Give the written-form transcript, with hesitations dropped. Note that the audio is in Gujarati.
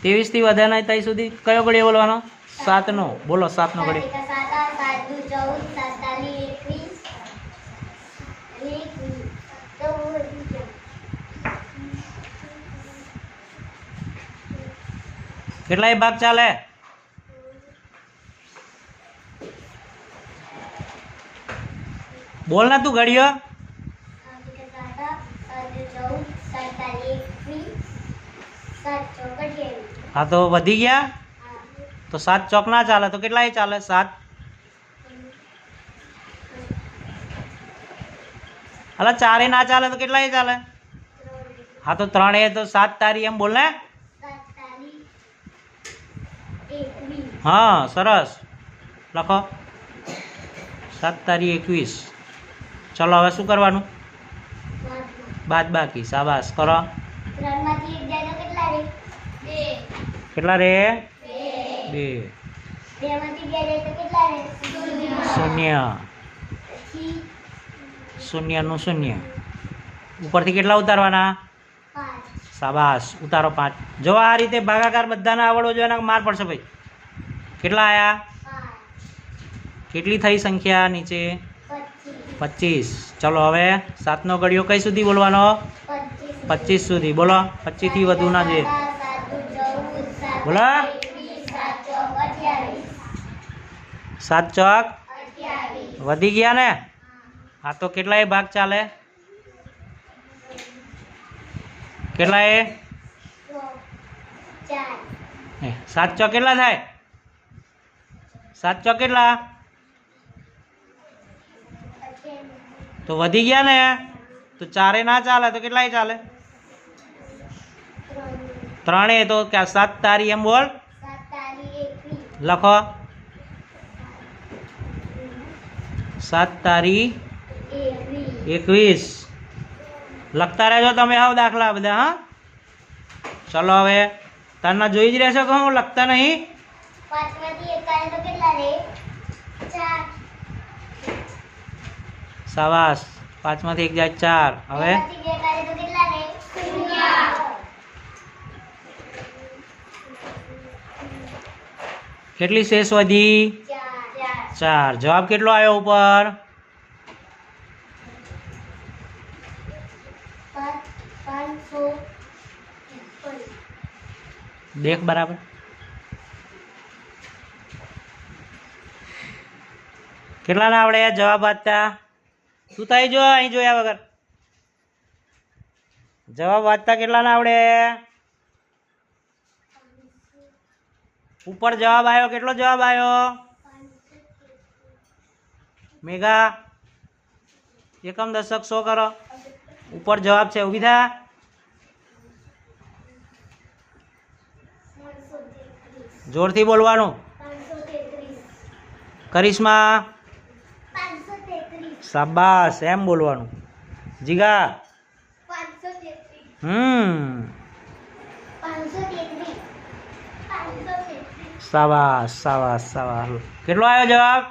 23 થી વધારે નહીં ત્યાં સુધી કયો ઘડિયો બોલવાનો? 7 નો. બોલો 7 નો ઘડિયો. કેટલાય ભાગ ચાલે? બોલ ના તું ઘડિયો. હા તો વધી ગયા તો 7 ચોક ના ચાલે તો કેટલાય ચાલે? 7. અલા 4 ના ચાલે તો કેટલાય ચાલે? હા તો 3 એ તો 7 તારી એમ બોલ ને. હા સરસ લખો 7 તારી 21. ચલો હવે શું કરવાનું? બાદ બાકી. શાબાશ કરો. કેટલા રે? 2. 0. 0 નું 0 ઉપરથી કેટલા ઉતારવાના? 5. શાબાશ ઉતારો 5. જો આ રીતે ભાગાકાર બધાને આવડવો જોઈએ ને માર પડશે ભાઈ. કેટલા આયા? 5. કેટલી થઈ સંખ્યા નીચે? 25. ચલો હવે 7 નો ઘડિયો કઈ સુધી બોલવાનો? 25 સુધી. બોલો 25 થી વધુ ના જોઈએ. બોલો 7 ચોક વધી ગયા ને. હા તો કેટલાય ભાગ ચાલે? કેટલાય? 7 ચોક કેટલા થાય? 7 ચોક કેટલા? તો વધી ગયા ને. તો 4 ના ચાલે તો કેટલાય ચાલે? 3 તો 7 તારી એમ બોલ. લખો 7 તારી 21. લખતા રહેજો તમે હાવ દાખલા બધા. હા ચલો હવે તારના જોઈ જ રહેશો કે હું લખતા નહીં. 5 માંથી 1 કાઢે તો કેટલા રહે? 4. શાબાશ 5 માંથી 1 જાય 4. હવે 2 માંથી 2 કાઢે તો કેટલા રહે? 0. કેટલી શેષ વધી? 4. જવાબ કેટલો આવ્યો ઉપર? 551. દેખ બરાબર. કેટલા ના આવડે જવાબ વાંચતા? તું થઈ જો અહીં જોયા વગર જવાબ વાંચતા કેટલા ના આવડે? ઉપર જવાબ આવ્યો. કેટલો જવાબ આવ્યો? મેઘા એકમ દશક 100 કરો. ઉપર જવાબ છે. ઊભી થા. જોરથી બોલવાનું. કરિશ્મા શાબાશ એમ બોલવાનું. જીગા 533. શાબાશ શાબાશ શાબાશ. કેટલો આવ્યો જવાબ?